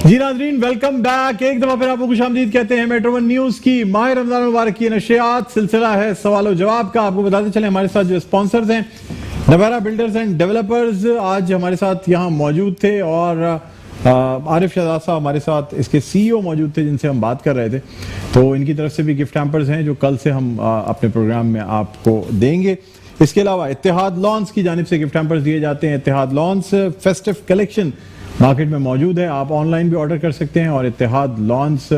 جی ناظرین welcome back, ایک دفعہ پھر آپ کو خوش آمدید کہتے ہیں میٹرو ون نیوز کی ماہ رمضان مبارک کی نشریات سلسلہ ہے سوال و جواب کا۔ آپ کو بتاتے چلیں ہمارے ساتھ جو اسپانسرز ہیں نویرا بلڈرز اینڈ ڈیولپرز آج ہمارے ساتھ یہاں موجود تھے، اور عارف شہزاد صاحب ہمارے ساتھ اس کے سی او موجود تھے جن سے ہم بات کر رہے تھے، تو ان کی طرف سے بھی گفٹ ہیمپرز ہیں جو کل سے ہم اپنے پروگرام میں آپ کو دیں گے۔ اس کے علاوہ اتحاد لانس کی جانب سے گفٹ ہیمپرز دیے جاتے ہیں۔ اتحاد لانس فیسٹو کلیکشن مارکیٹ میں موجود ہے، آپ آن لائن بھی آرڈر کر سکتے ہیں، اور اتحاد لانس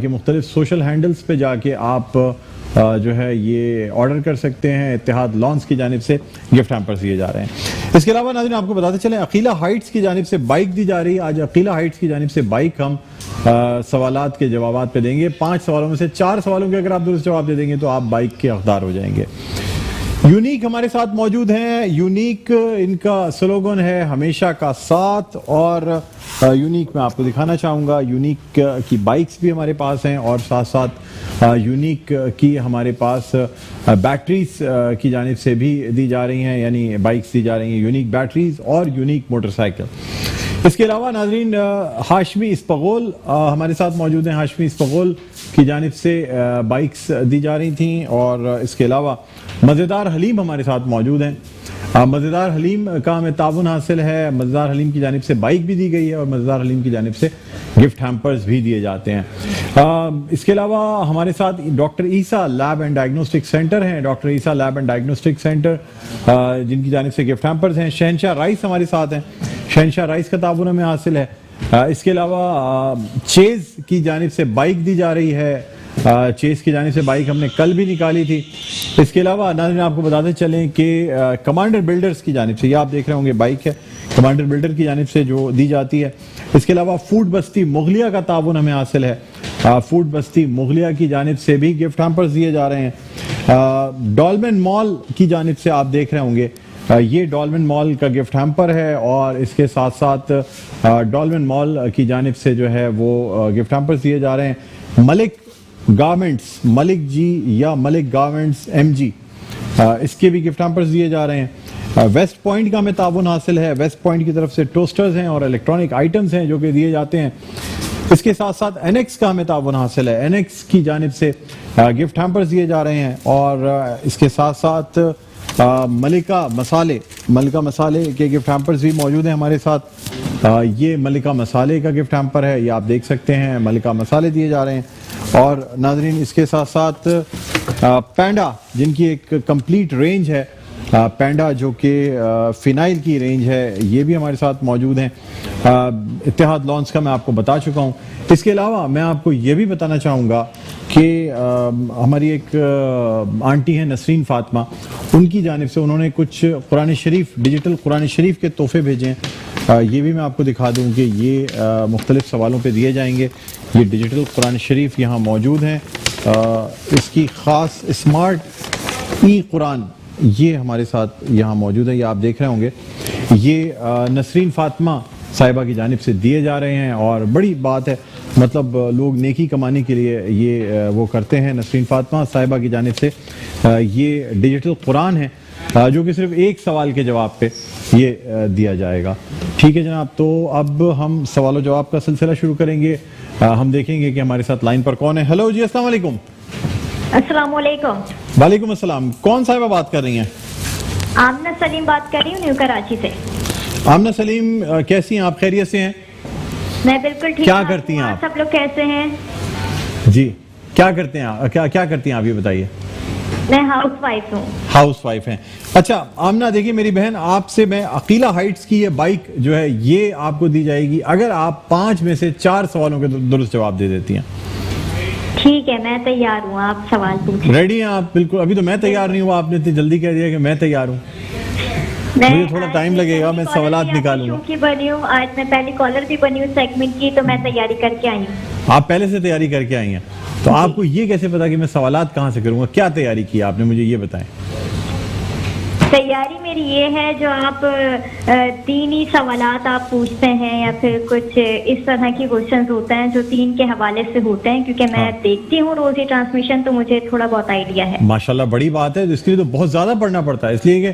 کے مختلف سوشل ہینڈلز پہ جا کے آپ جو ہے یہ آرڈر کر سکتے ہیں۔ اتحاد لانس کی جانب سے گفٹ ہیمپرز دیے جا رہے ہیں۔ اس کے علاوہ ناظرین آپ کو بتاتے چلیں عقیلہ ہائٹس کی جانب سے بائک دی جا رہی ہے۔ آج عقیلہ ہائٹس کی جانب سے بائک ہم سوالات کے جوابات پہ دیں گے۔ 5 سوالوں میں سے 4 سوالوں کے اگر آپ درست جواب دے دیں گے تو آپ بائک کے حقدار ہو جائیں گے۔ یونیک ہمارے ساتھ موجود ہیں۔ یونیک ان کا سلوگن ہے ہمیشہ کا ساتھ، اور یونیک میں آپ کو دکھانا چاہوں گا، یونیک کی بائکس بھی ہمارے پاس ہیں، اور ساتھ ساتھ یونیک کی ہمارے پاس بیٹریز کی جانب سے بھی دی جا رہی ہیں، یعنی بائکس دی جا رہی ہیں یونیک بیٹریز اور یونیک موٹر سائیکل۔ اس کے علاوہ ناظرین ہاشمی اسپغول ہمارے ساتھ موجود ہیں۔ ہاشمی اسپغول کی جانب سے بائکس دی جا رہی تھیں، اور اس کے علاوہ مزیدار حلیم ہمارے ساتھ موجود ہیں۔ مزیدار حلیم کا ہمیں تعاون حاصل ہے۔ مزیدار حلیم کی جانب سے بائک بھی دی گئی ہے، اور مزیدار حلیم کی جانب سے گفٹ ہیمپرز بھی دیے جاتے ہیں۔ اس کے علاوہ ہمارے ساتھ doctor Isa lab and diagnostic centre ہیں، doctor Isa lab and diagnostic centre جن کی جانب سے گفٹ ہیمپرز ہیں۔ شہنشاہ رائس ہمارے ساتھ ہیں، شہنشاہ رائس کا تعاون ہمیں حاصل ہے۔ اس کے علاوہ چیز کی جانب سے بائک دی جا رہی ہے، چیز کی جانب سے بائک ہم نے کل بھی نکالی تھی۔ اس کے علاوہ ناظرین آپ کو بتاتے چلیں کہ کمانڈر بلڈرز کی جانب سے، یہ آپ دیکھ رہے ہوں گے بائک ہے کمانڈر بلڈر کی جانب سے جو دی جاتی ہے۔ اس کے علاوہ فوڈ بستی مغلیہ کا تعاون ہمیں حاصل ہے، فوڈ بستی مغلیہ کی جانب سے بھی گفٹ ہیمپرز دیے جا رہے ہیں۔ ڈولمن مال کی جانب سے آپ دیکھ رہے ہوں گے، یہ ڈولمن مال کا گفٹ ہیمپر ہے، اور اس کے ساتھ ساتھ ڈولمن مال کی جانب سے جو ہے وہ گفٹ ہیمپرز دیے جا رہے ہیں۔ ملک گارمنٹس، ملک جی یا ملک گارمنٹس ایم جی، اس کے بھی گفٹ ہیمپرز دیے جا رہے ہیں۔ ویسٹ پوائنٹ کا ہمیں تعاون حاصل ہے، ویسٹ پوائنٹ کی طرف سے ٹوسٹرز ہیں اور الیکٹرانک آئٹمز ہیں جو کہ دیے جاتے ہیں۔ اس کے ساتھ ساتھ اینیکس کا ہمیں تعاون حاصل ہے، اینیکس کی جانب سے گفٹ ہیمپرز دیے جا رہے ہیں، اور اس کے ساتھ ساتھ ملکہ مسالے کے گفٹ ہیمپرز بھی موجود ہیں ہمارے ساتھ۔ یہ ملکہ مسالے کا گفٹ ہیمپر ہے، یہ آپ دیکھ سکتے ہیں ملکہ مسالے دیے جا رہے ہیں۔ اور ناظرین اس کے ساتھ ساتھ پینڈا جن کی ایک کمپلیٹ رینج ہے، پینڈا جو کہ فینائل کی رینج ہے، یہ بھی ہمارے ساتھ موجود ہیں۔ اتحاد لانس کا میں آپ کو بتا چکا ہوں۔ اس کے علاوہ میں آپ کو یہ بھی بتانا چاہوں گا کہ ہماری ایک آنٹی ہیں نسرین فاطمہ، ان کی جانب سے انہوں نے کچھ قرآن شریف، ڈیجیٹل قرآن شریف کے تحفے بھیجے ہیں، یہ بھی میں آپ کو دکھا دوں کہ یہ مختلف سوالوں پہ دیے جائیں گے۔ یہ ڈیجیٹل قرآن شریف یہاں موجود ہیں، اس کی خاص اسمارٹ ای قرآن یہ ہمارے ساتھ یہاں موجود ہے، یہ آپ دیکھ رہے ہوں گے۔ یہ نسرین فاطمہ صاحبہ کی جانب سے دیے جا رہے ہیں، اور بڑی بات ہے، مطلب لوگ نیکی کمانے کے لیے یہ وہ کرتے ہیں۔ نسرین فاطمہ صاحبہ کی جانب سے یہ ڈیجیٹل قرآن ہے جو کہ صرف ایک سوال کے جواب پہ یہ دیا جائے گا۔ ٹھیک ہے جناب، تو اب ہم سوال و جواب کا سلسلہ شروع کریں گے۔ ہم دیکھیں گے کہ ہمارے ساتھ لائن پر کون ہے۔ ہیلو جی، السلام علیکم۔ السلام علیکم۔ وعلیکم السلام، کون صاحبہ بات کر رہی ہیں؟ آمنہ سلیم بات کر رہی ہوں، نیو کراچی سے۔ آمنہ سلیم کیسی ہیں آپ؟ خیریت سے ہیں؟ میں بالکل ٹھیک۔ کیا کرتی ہیں آپ؟ سب لوگ کیسے ہیں؟ جی کیا کرتے ہیں آپ؟ کیا کرتی ہیں آپ یہ بتائیے؟ میں ہاؤس وائف ہوں۔ ہاؤس وائف ہیں، اچھا۔ آمنہ دیکھیے میری بہن، آپ سے میں عقیلہ ہائٹس کی یہ بائک جو ہے یہ آپ کو دی جائے گی اگر آپ 5 میں سے 4 سوالوں کے درست جواب دے دیتی ہیں۔ ٹھیک ہے، میں تیار ہوں، آپ سوال پوچھیں۔ ریڈی ہیں آپ؟ بالکل، ابھی تو میں تیار نہیں ہوں، آپ نے اتنی جلدی کہہ دیا کہ میں تیار ہوں۔ مجھے تھوڑا ٹائم لگے گا، میں سوالات نکالوں گا۔ کی بنی ہوں آج، میں پہلی کالر بھی بنی ہوں سیگمنٹ کی، تو میں تیاری کر کے آئی ہوں۔ آپ پہلے سے تیاری کر کے آئی ہیں، تو آپ کو یہ کیسے پتا کہ میں سوالات کہاں سے کروں گا؟ کیا تیاری کی آپ نے، مجھے یہ بتائیں۔ تیاری میری یہ ہے جو آپ دینی سوالات آپ پوچھتے ہیں یا پھر کچھ اس طرح کی کوشچنز ہوتے ہیں جو دین کے حوالے سے ہوتے ہیں، کیونکہ میں دیکھتی ہوں روز ہی ٹرانسمیشن، تو مجھے تھوڑا بہت آئیڈیا ہے۔ ماشاءاللہ بڑی بات ہے، اس کے لیے تو بہت زیادہ پڑھنا پڑتا ہے، اس لیے کہ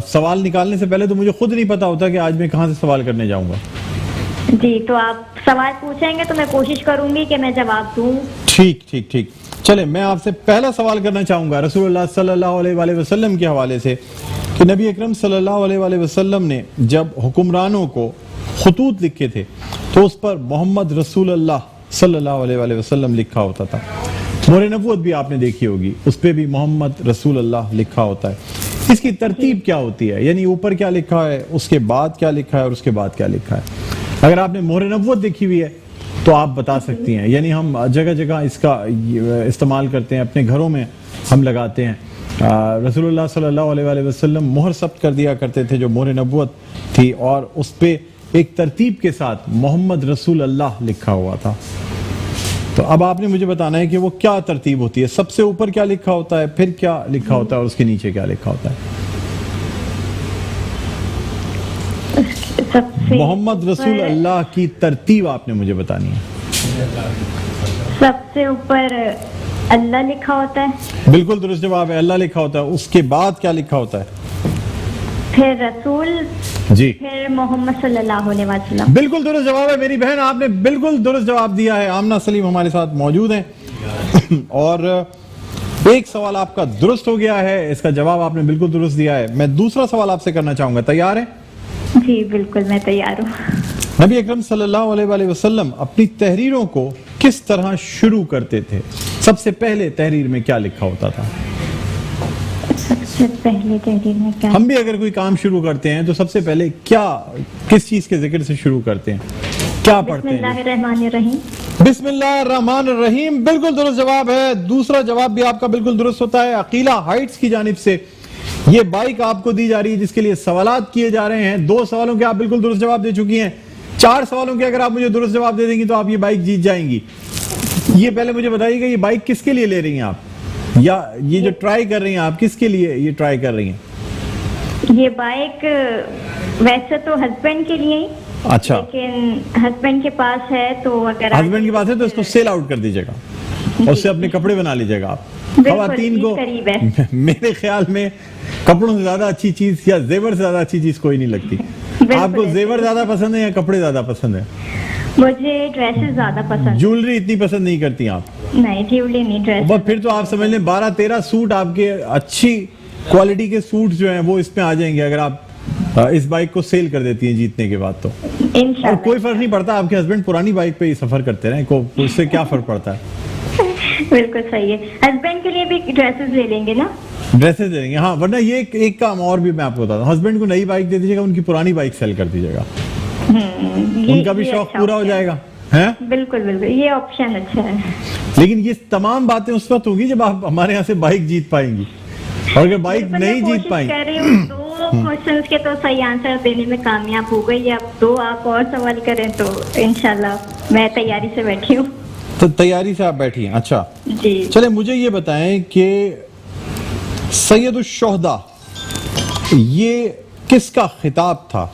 سوال نکالنے سے پہلے تو مجھے خود نہیں پتا ہوتا کہ آج میں کہاں سے سوال کرنے جاؤں گا۔ جی تو آپ سوال پوچھیں گے تو میں کوشش کروں گی کہ میں جواب دوں. ٹھیک چلے میں آپ سے پہلا سوال کرنا چاہوں گا رسول اللہ صلی اللہ علیہ وآلہ وسلم کے حوالے سے کہ نبی اکرم صلی اللہ علیہ وآلہ وسلم نے جب حکمرانوں کو خطوط لکھے تھے تو اس پر محمد رسول اللہ صلی اللہ علیہ وآلہ وسلم لکھا ہوتا تھا. مہر نبوت بھی آپ نے دیکھی ہوگی, اس پہ بھی محمد رسول اللہ لکھا ہوتا ہے. اس کی ترتیب کیا ہوتی ہے, یعنی اوپر کیا لکھا ہے, اس کے بعد کیا لکھا ہے اور اس کے بعد کیا لکھا ہے؟ اگر آپ نے مہر نبوت دیکھی ہوئی ہے تو آپ بتا سکتی ہیں. یعنی ہم جگہ جگہ اس کا استعمال کرتے ہیں, اپنے گھروں میں ہم لگاتے ہیں. رسول اللہ صلی اللہ علیہ وآلہ وسلم مہر ثبت کر دیا کرتے تھے جو مہر نبوت تھی, اور اس پہ ایک ترتیب کے ساتھ محمد رسول اللہ لکھا ہوا تھا. تو اب آپ نے مجھے بتانا ہے کہ وہ کیا ترتیب ہوتی ہے, سب سے اوپر کیا لکھا ہوتا ہے, پھر کیا لکھا ہوتا ہے اور اس کے نیچے کیا لکھا ہوتا ہے. محمد رسول اللہ کی ترتیب آپ نے مجھے بتانی ہے. سب سے اوپر اللہ لکھا ہوتا ہے. بالکل درست جواب ہے, اللہ لکھا ہوتا ہے. اس کے بعد کیا لکھا ہوتا ہے؟ پھر رسول, جی, پھر محمد صلی اللہ علیہ وسلم. بالکل درست جواب ہے میری بہن, آپ نے بالکل درست جواب دیا ہے. آمنہ سلیم ہمارے ساتھ موجود ہیں اور ایک سوال آپ کا درست ہو گیا ہے, اس کا جواب آپ نے بالکل درست دیا ہے. میں دوسرا سوال آپ سے کرنا چاہوں گا, تیار ہیں؟ جی بالکل میں تیار ہوں. نبی اکرم صلی اللہ علیہ وآلہ وسلم اپنی تحریروں کو کس طرح شروع کرتے تھے؟ سب سے پہلے تحریر میں کیا لکھا ہوتا تھا؟ سب سے پہلے تحریر میں کیا؟ ہم بھی اگر کوئی کام شروع کرتے ہیں تو سب سے پہلے کیا, کس چیز کے ذکر سے شروع کرتے ہیں, کیا پڑھتے ہیں؟ بسم اللہ الرحمن الرحیم. بسم اللہ الرحمن الرحیم, بالکل درست جواب ہے. دوسرا جواب بھی آپ کا بالکل درست ہوتا ہے. عقیلہ ہائٹس کی جانب سے یہ بائک آپ کو دی جا رہی ہے جس کے لیے سوالات کیے جا رہے ہیں. 2 سوالوں کے آپ بالکل درست جواب دے چکی ہیں. 4 سوالوں کے اگر آپ مجھے درست جواب دے دیں گی تو آپ یہ بائک جیت جائیں گی. یہ پہلے مجھے بتائیے گا, یہ بائک کس کے لیے لے رہی ہیں آپ, یا یہ جو ٹرائی کر رہی ہیں آپ کس کے لیے یہ ٹرائی کر رہی ہیں؟ یہ بائک ویسے تو ہسبینڈ کے لیے ہی, اچھا, لیکن ہسبینڈ کے پاس ہے تو اگر ہسبینڈ کے پاس ہے تو اس کو سیل آؤٹ کر دیجیے گا, اس سے اپنے کپڑے بنا لیجیے گا. آپ خواتین کو میرے خیال میں کپڑوں سے زیادہ اچھی چیز یا زیور سے زیادہ اچھی چیز کوئی نہیں لگتی. آپ کو زیور زیادہ پسند ہے یا کپڑے زیادہ پسند ہے؟ مجھے ڈریسز زیادہ پسند. جولری اتنی پسند نہیں کرتی آپ؟ نہیں جیولی نہیں, ڈریس. پھر تو آپ سمجھ لیں 12-13 سوٹ آپ کے اچھی کوالٹی کے سوٹ جو ہیں وہ اس میں آ جائیں گے اگر آپ اس بائک کو سیل کر دیتی ہیں جیتنے کے بعد. تو اور کوئی فرق نہیں پڑتا, آپ کے ہسبینڈ پرانی بائک پہ ہی سفر کرتے رہیں, اس سے کیا فرق پڑتا ہے؟ بالکل صحیح ہے. ہسبینڈ کے لیے بھی ڈریسز لے لیں گے نا؟ ڈریسز دیں گے, ہاں. ورنہ یہ ایک کام اور بھی میں آپ کو بتاتا ہوں, ہسبینڈ کو نئی بائک دے دیجیے گا, ان کی پرانی بائک سیل کر دیجیے گا, ان کا بھی شوق پورا ہو جائے گا. بالکل بالکل, یہ آپشن اچھا ہے. لیکن یہ تمام باتیں اس وقت ہوگی جب آپ ہمارے یہاں سے بائک جیت پائیں گی, اور اگر بائک نہیں جیت پائیں. 2 کوشچنز کے تو صحیح آنسر دینے میں کامیاب ہو گئی. اب 2 آپ اور سوال کریں تو انشاءاللہ میں تیاری سے بیٹھی ہوں. تو تیاری سے آپ بیٹھی ہیں, اچھا جی. چلیں مجھے یہ بتائیں کہ سید الشہداء یہ کس کا خطاب تھا؟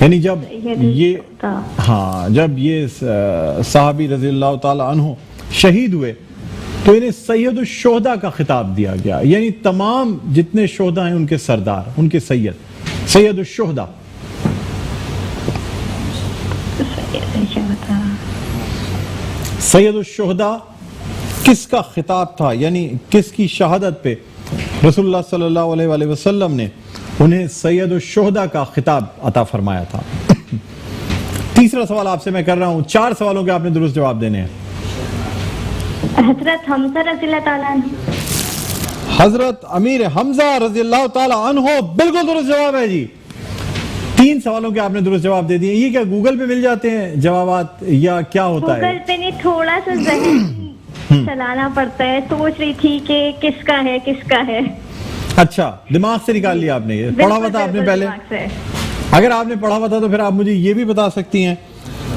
یعنی جب یہ صحابی رضی اللہ تعالی عنہ شہید ہوئے تو انہیں سید الشہداء کا خطاب دیا گیا, یعنی تمام جتنے شہداء ہیں ان کے سردار, ان کے سید الشہداء. سید الشہداء کس کا خطاب تھا, یعنی کس کی شہادت پہ رسول اللہ صلی اللہ علیہ وآلہ وسلم نے انہیں سید الشہداء کا خطاب عطا فرمایا تھا؟ تیسرا سوال آپ سے میں کر رہا ہوں, 4 سوالوں کے آپ نے درست جواب دینے ہیں. حضرت حمزہ رضی اللہ تعالیٰ عنہ. حضرت امیر حمزہ رضی اللہ تعالیٰ عنہ, بالکل درست جواب ہے جی. 3 سوالوں کے آپ نے درست جواب دے دیے. یہ کیا گوگل پہ مل جاتے ہیں جوابات یا کیا ہوتا ہے؟ گوگل پہ نہیں, تھوڑا سا ذہن چلانا پڑتا ہے. سوچ رہی تھی کہ کس کا ہے. اچھا, دماغ سے نکال لیا آپ نے, یہ پڑھا ہوا تھا آپ نے پہلے؟ اگر آپ نے پڑھا ہوا تھا تو پھر آپ مجھے یہ بھی بتا سکتی ہیں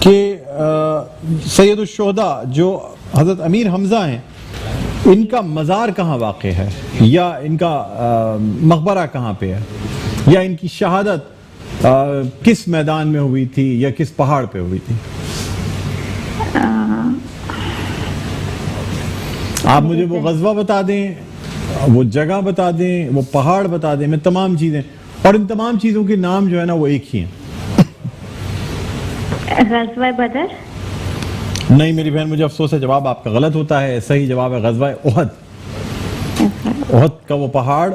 کہ سید الشہداء جو حضرت امیر حمزہ ہیں ان کا مزار کہاں واقع ہے, یا ان کا مقبرہ کہاں پہ ہے, یا ان کی شہادت کس میدان میں ہوئی تھی یا کس پہاڑ پہ ہوئی تھی؟ آپ مجھے وہ غزوہ بتا دیں, وہ جگہ بتا دیں, وہ پہاڑ بتا دیں, میں تمام چیزیں, اور ان تمام چیزوں کے نام جو ہے نا وہ ایک ہی ہیں. غزوہ بدر. نہیں میری بہن، مجھے افسوس ہے، جواب آپ کا غلط ہوتا ہے. صحیح جواب ہے غزوہ احد. احد کا وہ پہاڑ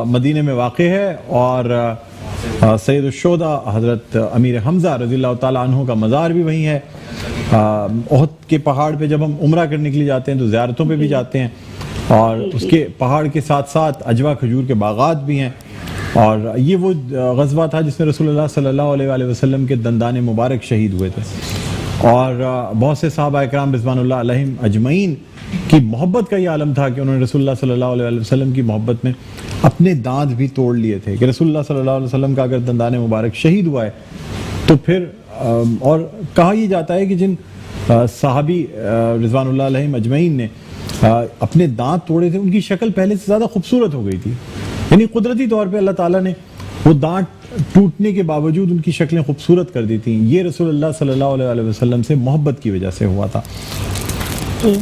مدینے میں واقع ہے، اور سید الشہداء حضرت امیر حمزہ رضی اللہ تعالیٰ عنہ کا مزار بھی وہیں ہے. احد کے پہاڑ پہ جب ہم عمرہ کرنے کے لیے جاتے ہیں تو زیارتوں پہ بھی جاتے ہیں، اور اس کے پہاڑ کے ساتھ ساتھ عجوہ کھجور کے باغات بھی ہیں. اور یہ وہ غزوہ تھا جس میں رسول اللہ صلی اللہ علیہ وآلہ وسلم کے دندان مبارک شہید ہوئے تھے، اور بہت سے صحابہ اکرام رضوان اللہ علیہم اجمعین کی محبت کا یہ عالم تھا کہ انہوں نے رسول اللہ صلی اللہ علیہ وسلم کی محبت میں اپنے دانت بھی توڑ لیے تھے کہ رسول اللہ صلی اللہ علیہ وسلم کا اگر دندان مبارک شہید ہوا ہے تو پھر اور کہا یہ جاتا ہے کہ جن صحابی رضوان اللہ علیہم اجمعین نے اپنے دانت توڑے تھے ان کی شکل پہلے سے زیادہ خوبصورت ہو گئی تھی. یعنی قدرتی طور پہ اللہ تعالیٰ نے وہ دانت ٹوٹنے کے باوجود ان کی شکلیں خوبصورت کر دی تھیں. یہ رسول اللہ صلی اللہ علیہ وسلم سے محبت کی وجہ سے ہوا تھا.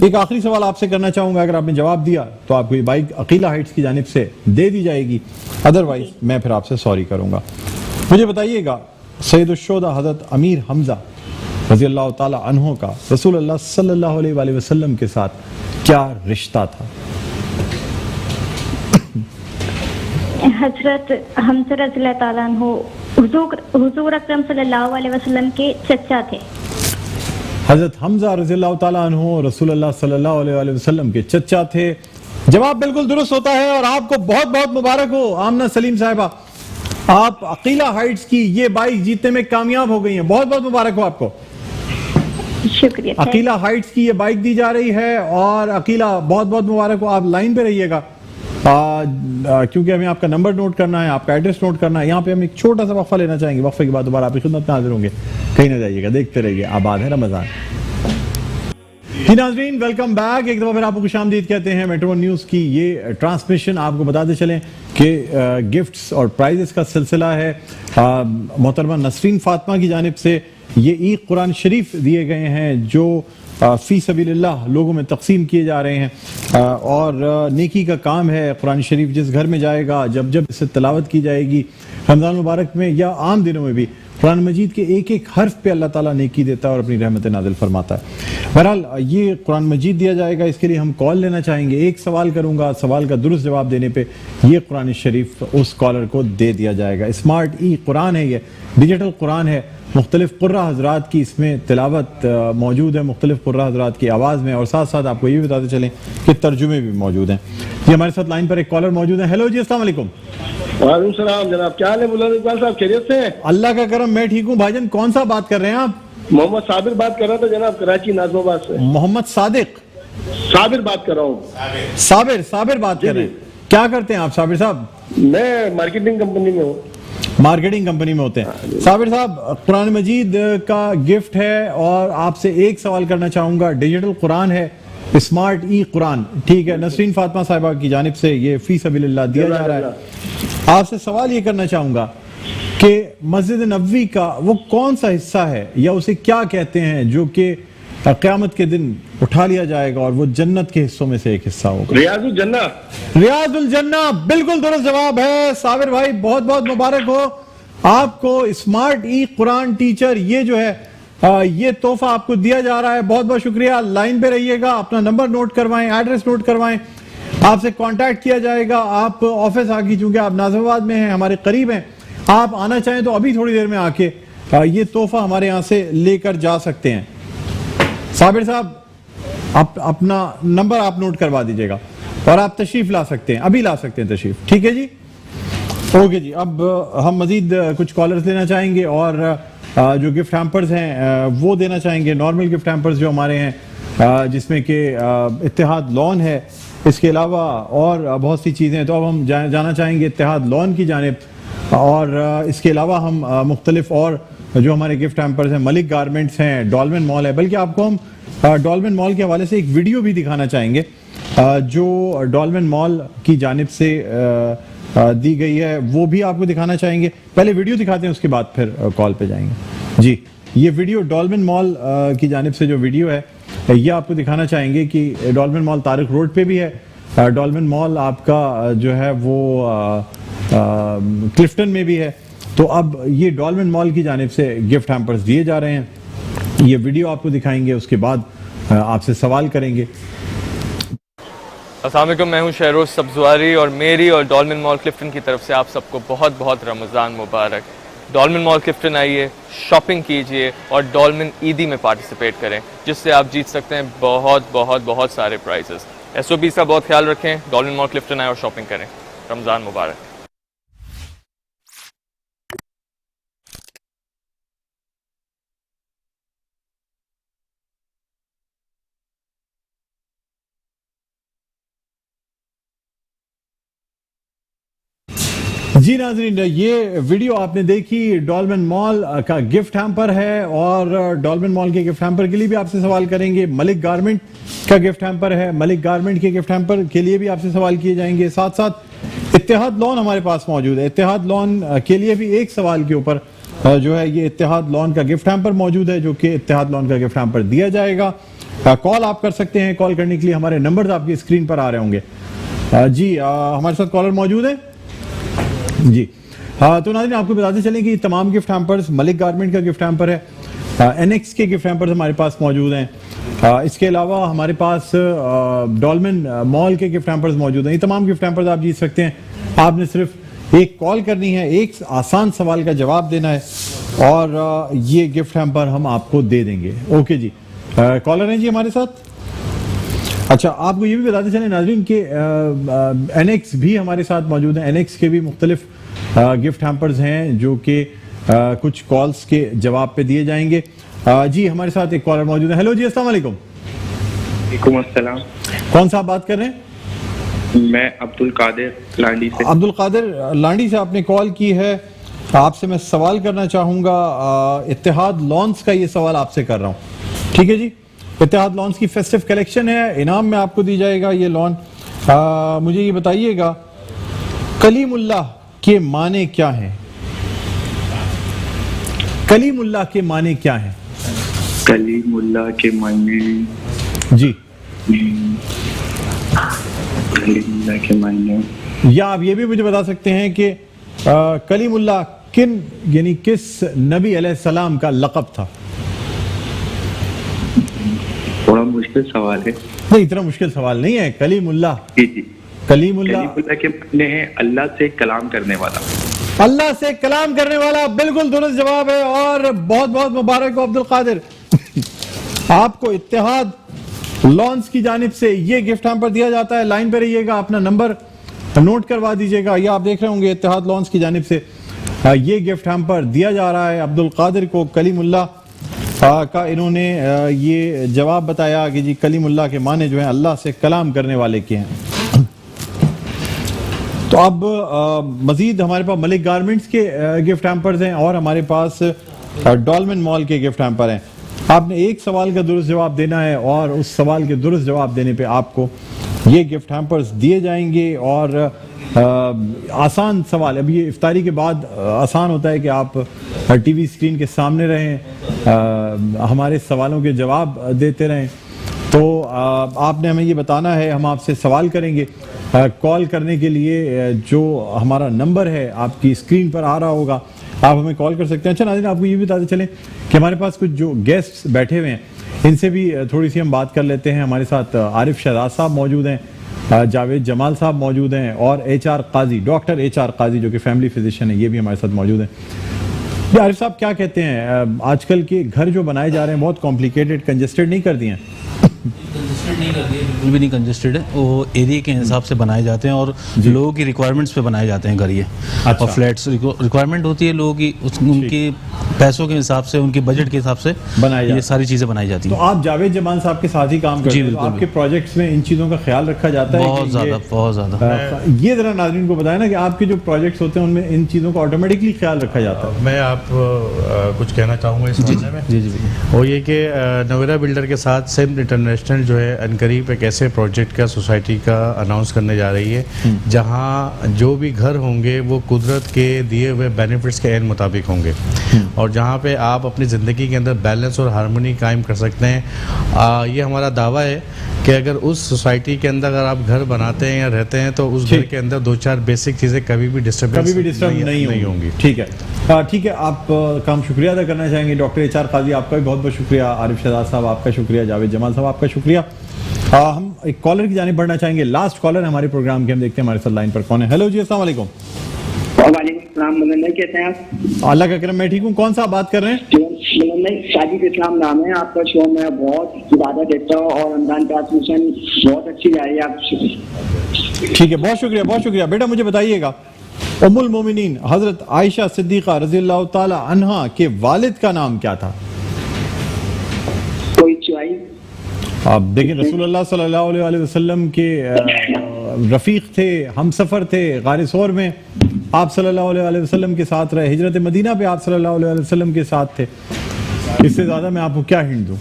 ایک آخری سوال آپ سے کرنا چاہوں گا، اگر آپ نے جواب دیا تو آپ کو یہ بائک عقیلہ ہائٹس کی جانب سے دے دی جائے گی، ادروائز میں پھر آپ سے سوری کروں گا. مجھے بتائیے گا سید الشہداء حضرت امیر حمزہ رضی اللہ تعالی عنہ کا رسول اللہ صلی اللہ علیہ وآلہ وسلم کے ساتھ کیا رشتہ تھا؟ حضرت حمزہ رضی اللہ تعالیٰ عنہ حضور اکرم صلی اللہ علیہ وسلم کے چچا تھے. حضرت حمزہ رضی اللہ تعالیٰ عنہ رسول اللہ صلی اللہ علیہ وآلہ وسلم کے چچا تھے. جواب بالکل درست ہوتا ہے، اور آپ کو بہت بہت مبارک ہو آمنہ سلیم صاحبہ، آپ عقیلہ ہائٹس کی یہ بائک جیتنے میں کامیاب ہو گئی ہیں. بہت بہت مبارک ہو آپ کو. شکریہ. عقیلہ ہائٹس کی یہ بائک دی جا رہی ہے، اور عقیلہ بہت بہت مبارک ہو. آپ لائن پہ رہیے گا کیونکہ ہمیں آپ کا نمبر نوٹ کرنا ہے، آپ کا ایڈریس نوٹ کرنا ہے. یہاں پہ ہم ایک چھوٹا سا وقفہ لینا چاہیں گے، وقفے کے بعد دوبارہ آپ کی خدمت میں حاضر ہوں گے. کہیں نہ جائیے گا، دیکھتے رہیے آباد ہے رمضان. جی ناظرین، ویلکم بیک. ایک دفعہ پھر آپ کو خوش آمدید کہتے ہیں. میٹرو ون نیوز کی یہ ٹرانسمیشن آپ کو بتاتے چلیں کہ گفٹس اور پرائزز کا سلسلہ ہے. محترمہ نسرین فاطمہ کی جانب سے یہ ای قرآن شریف دیے گئے ہیں جو فی سبیل اللہ لوگوں میں تقسیم کیے جا رہے ہیں، اور نیکی کا کام ہے. قرآن شریف جس گھر میں جائے گا، جب جب اسے تلاوت کی جائے گی رمضان مبارک میں یا عام دنوں میں بھی، قرآن مجید کے ایک ایک حرف پہ اللہ تعالیٰ نیکی دیتا ہے اور اپنی رحمت نازل فرماتا ہے. بہرحال یہ قرآن مجید دیا جائے گا، اس کے لیے ہم کال لینا چاہیں گے. ایک سوال کروں گا، سوال کا درست جواب دینے پہ یہ قرآن شریف اس کالر کو دے دیا جائے گا. اسمارٹ ای قرآن ہے، یہ ڈیجیٹل قرآن ہے. مختلف قرہ حضرات کی اس میں تلاوت موجود ہے، مختلف قرہ حضرات کی آواز میں، اور ساتھ ساتھ آپ کو یہ بھی بتاتے چلیں کہ ترجمے بھی موجود ہیں. یہ ہمارے ساتھ لائن پر ایک کالر موجود ہیں. ہیلو جی، السلام علیکم. وعلیکم السلام جناب، کیا حال ہے مولانا اقبال صاحب؟ خیریت سے ہیں؟ اللہ کا کرم، میں ٹھیک ہوں. بھائی جان کون سا بات کر رہے ہیں آپ؟ محمد صابر بات کر رہا تھا جناب، کراچی نازم آباد سے. محمد صادق صابر بات کر رہا ہوں. صابر بات کر رہے ہیں. کیا کرتے ہیں آپ صابر صاحب؟ میں مارکیٹنگ کمپنی میں ہوں. مارکیٹنگ کمپنی میں ہوتے ہیں. صابر صاحب، قرآن مجید کا گفٹ ہے اور آپ سے ایک سوال کرنا چاہوں گا. ڈیجیٹل قرآن ہے، اسمارٹ ای قرآن، ٹھیک ہے، نسرین فاطمہ صاحبہ کی جانب سے یہ فی سبیل اللہ دیا جا رہا ہے. آپ سے سوال یہ کرنا چاہوں گا کہ مسجد نبوی کا وہ کون سا حصہ ہے یا اسے کیا کہتے ہیں جو کہ قیامت کے دن اٹھا لیا جائے گا اور وہ جنت کے حصوں میں سے ایک حصہ ہوگا؟ ریاض الجنہ. ریاض الجنہ بالکل درست جواب ہے. صابر بھائی بہت بہت مبارک ہو آپ کو. اسمارٹ ای قرآن ٹیچر یہ جو ہے یہ تحفہ آپ کو دیا جا رہا ہے. بہت بہت شکریہ. لائن پہ رہیے گا، اپنا نمبر نوٹ کروائیں، ایڈریس نوٹ کروائیں. آپ سے کانٹیکٹ کیا جائے گا. آپ آفس آ کے، چونکہ آپ نازم آباد میں ہیں، ہمارے قریب ہیں، آپ آنا چاہیں تو ابھی تھوڑی دیر میں آ کے یہ تحفہ ہمارے یہاں سے لے کر جا سکتے ہیں. صابر صاحب اپنا نمبر آپ نوٹ کروا دیجئے گا اور آپ تشریف لا سکتے ہیں، ابھی لا سکتے ہیں تشریف. ٹھیک ہے جی، اوکے جی. اب ہم مزید کچھ کالرز لینا چاہیں گے اور جو گفٹ ہیمپرز ہیں وہ دینا چاہیں گے. نارمل گفٹ ہیمپرز جو ہمارے ہیں جس میں کہ اتحاد لون ہے، اس کے علاوہ اور بہت سی چیزیں. تو اب ہم جانا چاہیں گے اتحاد لون کی جانب، اور اس کے علاوہ ہم مختلف اور جو ہمارے گفٹ ہیمپرز ہیں، ملک گارمنٹس ہیں، ڈولمن مال ہے. بلکہ آپ کو ہم ڈولمن مال کے حوالے سے ایک ویڈیو بھی دکھانا چاہیں گے جو ڈولمن مال کی جانب سے دی گئی ہے، وہ بھی آپ کو دکھانا چاہیں گے. پہلے ویڈیو دکھاتے ہیں، اس کے بعد پھر کال پہ جائیں گے. جی، یہ ویڈیو ڈولمن مال کی جانب سے جو ویڈیو ہے یہ آپ کو دکھانا چاہیں گے کہ ڈولمن مال طارق روڈ پہ بھی ہے. ڈولمن مال آپ کا جو ہے وہ کلفٹن میں بھی ہے. تو اب یہ ڈولمن مال کی جانب سے گفٹ ہیمپرز دیے جا رہے ہیں. یہ ویڈیو آپ کو دکھائیں گے, اس کے بعد آپ سے سوال کریں گے. السلام علیکم, میں ہوں شہروز سبزواری اور میری اور ڈولمن مال کلفٹن کی طرف سے آپ سب کو بہت بہت رمضان مبارک. ڈولمن مال کلفٹن آئیے, شاپنگ کیجئے اور ڈولمن عیدی میں پارٹیسپیٹ کریں, جس سے آپ جیت سکتے ہیں بہت بہت بہت سارے پرائزز. SOP کا بہت خیال رکھیں, ڈولمن مال کلفٹن آئیں اور شاپنگ کریں. رمضان مبارک. جی ناظرین, یہ ویڈیو آپ نے دیکھی ڈولمن مال کا گفٹ ہیمپر ہے, اور ڈولمن مال کے گفٹ ہیمپر کے لیے بھی آپ سے سوال کریں گے. ملک گارمنٹ کا گفٹ ہیمپر ہے, ملک گارمنٹ کے گفٹ ہیمپر کے لیے بھی آپ سے سوال کیے جائیں گے. ساتھ ساتھ اتحاد لون ہمارے پاس موجود ہے, اتحاد لون کے لیے بھی ایک سوال کے اوپر جو ہے یہ اتحاد لون کا گفٹ ہیمپر موجود ہے, جو کہ اتحاد لون کا گفٹ ہیمپر دیا جائے گا. کال آپ کر سکتے ہیں, کال کرنے کے لیے ہمارے نمبرز آپ کی اسکرین پر آ رہے ہوں گے. جی ہمارے ساتھ کالر موجود ہے. جی تو ناظرین, آپ کو بتاتے چلیں کہ یہ تمام گفٹ ہیمپرز ملک گارمنٹ کا گفٹ ہیمپر ہے, NX کے گفٹ ہیمپرز ہمارے پاس موجود ہیں. اس کے علاوہ ہمارے پاس ڈولمن مال کے گفٹ ہیمپرز موجود ہیں. یہ تمام گفٹ ہیمپرز آپ جیت سکتے ہیں. آپ نے صرف ایک کال کرنی ہے, ایک آسان سوال کا جواب دینا ہے, اور یہ گفٹ ہیمپر ہم آپ کو دے دیں گے. اوکے جی, کالر ہیں جی ہمارے ساتھ. اچھا, آپ کو یہ بھی بتاتے چلیں ناظرین کہ NX بھی ہمارے ساتھ موجود ہیں. NX کے بھی مختلف گفٹ ہیمپرز ہیں جو کہ کچھ کالز کے جواب پہ دیے جائیں گے. جی ہمارے ساتھ ایک کالر موجود ہے. ہیلو جی, السلام علیکم. وعلیکم السلام. کون صاحب بات کر رہے ہیں؟ میں عبد القادر لانڈی سے. عبد القادر لانڈی سے آپ نے کال کی ہے. آپ سے میں سوال کرنا چاہوں گا, اتحاد لونز کا یہ سوال آپ سے کر رہا ہوں. ٹھیک ہے جی, اتحاد لونز کی فیسٹو کلیکشن ہے, انعام میں آپ کو دی جائے گا یہ لون. مجھے یہ بتائیے گا کلیم اللہ کے معنی کیا ہیں؟ کلیم اللہ کے معنی کیا ہیں؟ کلیم اللہ کے معنی جی, کلیم اللہ کے معنی, یا آپ یہ بھی مجھے بتا سکتے ہیں کہ کلیم اللہ کن یعنی کس نبی علیہ السلام کا لقب تھا؟ تھوڑا مشکل سوال ہے. نہیں, اتنا مشکل سوال نہیں ہے. کلیم اللہ, جی جی, کلیم اللہ کے معنی ہے اللہ سے کلام کرنے والا. اللہ سے کلام کرنے والا, بالکل درست جواب ہے, اور بہت بہت مبارک ہو عبد القادر. آپ کو اتحاد لونز کی جانب سے یہ گفٹ ہیمپر دیا جاتا ہے. لائن پہ رہیے گا, اپنا نمبر نوٹ کروا دیجئے گا. یہ آپ دیکھ رہے ہوں گے اتحاد لونز کی جانب سے یہ گفٹ ہیمپر دیا جا رہا ہے عبد القادر کو. کلیم اللہ کا انہوں نے یہ جواب بتایا کہ جی کلیم اللہ کے معنی جو ہیں اللہ سے کلام کرنے والے کے ہیں. تو اب مزید ہمارے پاس ملک گارمنٹس کے گفٹ ہیمپرز ہیں, اور ہمارے پاس ڈولمن مال کے گفٹ ہیمپر ہیں. آپ نے ایک سوال کا درست جواب دینا ہے, اور اس سوال کے درست جواب دینے پہ آپ کو یہ گفٹ ہیمپرز دیے جائیں گے. اور آسان سوال, اب یہ افطاری کے بعد آسان ہوتا ہے کہ آپ ٹی وی اسکرین کے سامنے رہیں, ہمارے سوالوں کے جواب دیتے رہیں. تو آپ نے ہمیں یہ بتانا ہے, ہم آپ سے سوال کریں گے. کال کرنے کے لیے جو ہمارا نمبر ہے آپ کی اسکرین پر آ رہا ہوگا, آپ ہمیں کال کر سکتے ہیں. اچھا ناظرین, آپ کو یہ بھی بتاتے چلیں کہ ہمارے پاس کچھ جو گیسٹ بیٹھے ہوئے ہیں ان سے بھی تھوڑی سی ہم بات کر لیتے ہیں. ہمارے ساتھ عارف شہزاد صاحب موجود ہیں, جاوید جمال صاحب موجود ہیں, اور HR قاضی, ڈاکٹر HR قاضی جو کہ فیملی فزیشین ہے, یہ بھی ہمارے ساتھ موجود ہیں. یہ عارف صاحب کیا کہتے ہیں, آج کل کے گھر جو بنائے جا رہے ہیں بہت کمپلیکیٹڈ, کنجسٹڈ نہیں کر دیے ہیں؟ نہیں کر دیے, بالکل بھی نہیں کنجسٹڈ ہے. وہ ایریا کے حساب سے بنائے جاتے ہیں, اور لوگوں کی ریکوائرمنٹس پہ بنائے جاتے ہیں گھر. یہ اور فلیٹس ریکوائرمنٹ ہوتی ہے لوگوں کی, ان کے پیسوں کے حساب سے, ان کے بجٹ کے حساب سے یہ ساری چیزیں بنائی جاتی ہیں. تو آپ جاوید جمال صاحب کے ساتھ ہی کام کرتے ہیں, آپ کے پروجیکٹس میں ان چیزوں کا خیال رکھا جاتا ہے؟ بہت زیادہ, بہت زیادہ. یہ ذرا ناظرین کو بتائیں نا کہ آپ کے جو پروجیکٹس ہوتے ہیں ان میں ان چیزوں کا آٹومیٹکلی خیال رکھا جاتا ہے. میں آپ کچھ کہنا چاہوں گا اس بارے میں. جی جی, وہ یہ کہ نویرا بلڈر کے ساتھ سندھ انٹرنیشنل جو ہے ان قریب ایک ایسے پروجیکٹ کا سوسائٹی کا اناؤنس کرنے جا رہی ہے جہاں جو بھی گھر ہوں گے وہ قدرت کے دیے ہوئے بینیفٹس کے عین مطابق ہوں گے، اور جہاں پہ آپ اپنی زندگی کے اندر بیلنس اور ہارمونی قائم کر سکتے ہیں۔ یہ ہمارا دعویٰ ہے کہ اگر اس سوسائٹی کے اندر اگر آپ گھر بناتے ہیں یا رہتے ہیں تو اس گھر کے اندر 2-4 بیسک چیزیں کبھی بھی ڈسٹرب نہیں ہوں گی۔ ٹھیک ہے، آپ کا ہم شکریہ ادا کرنا چاہیں گے ڈاکٹر ایچ آر قاضی، آپ کا بھی بہت بہت شکریہ، عارف شہزاد صاحب آپ کا شکریہ، جاوید جمال صاحب آپ کا شکریہ۔ ہم ایک کالر کی جانب بڑھنا چاہیں گے، لاسٹ کالر ہے ہمارے پروگرام کے، ہم دیکھتے ہیں ہمارے ساتھ لائن پر کون ہے۔ ہیلو جی، السلام علیکم۔ وعلیکم السلام، مولانا کیسے ہیں آپ؟ اللہ کا کرم، میں ٹھیک ہوں۔ کون سا آپ بات کر رہے ہیں؟ مولانا ساجد اسلام نام ہے، آپ کا شو میں بہت زیادہ دیکھتا ہوں اور رمضان ٹرانسمیشن بہت اچھی جا رہی ہے آپ۔ ٹھیک ہے، بہت شکریہ بیٹا۔ مجھے بتائیے گا ام المومنین حضرت عائشہ صدیقہ رضی اللہ تعالی عنہا کے والد کا نام کیا تھا؟ کوئی چوائس؟ آپ دیکھیں، رسول اللہ صلی اللہ علیہ وسلم کے رفیق تھے، ہم سفر تھے، غار ثور میں آپ صلی اللہ علیہ وسلم کے ساتھ رہے، ہجرت مدینہ پہ آپ صلی اللہ علیہ وسلم کے ساتھ تھے، اس سے زیادہ میں آپ کو کیا ہنٹ دوں؟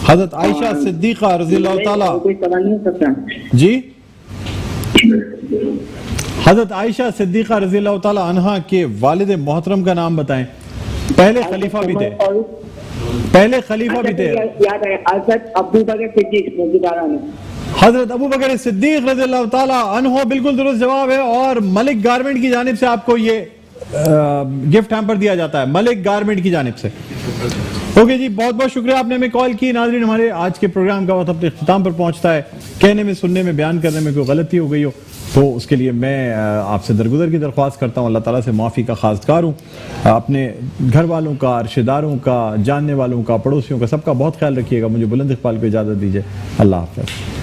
حضرت عائشہ صدیقہ رضی اللہ تعالی، کوئی سوال نہیں ہو سکتا جی، حضرت عائشہ صدیقہ رضی اللہ تعالی عنہا کے والد محترم کا نام بتائیں۔ پہلے خلیفہ بھی تھے، یاد ہے، حضرت ابو بکر صدیق رضی اللہ عنہ۔ حضرت ابو بکر صدیق رضی اللہ تعالی عنہ بالکل درست جواب ہے، اور ملک گارمنٹ کی جانب سے آپ کو یہ گفٹ ہیمپر دیا جاتا ہے، ملک گارمنٹ کی جانب سے۔ اوکے جی، بہت بہت شکریہ آپ نے ہمیں کال کی۔ ناظرین، ہمارے آج کے پروگرام کا وقت اپنے اختتام پر پہنچتا ہے۔ کہنے میں، سننے میں، بیان کرنے میں کوئی غلطی ہو گئی ہو تو اس کے لیے میں آپ سے درگزر کی درخواست کرتا ہوں، اللہ تعالیٰ سے معافی کا خواستگار ہوں۔ اپنے گھر والوں کا، رشتہ داروں کا، جاننے والوں کا، پڑوسیوں کا، سب کا بہت خیال رکھیے گا۔ مجھے بلند اقبال کو اجازت دیجیے، اللہ حافظ۔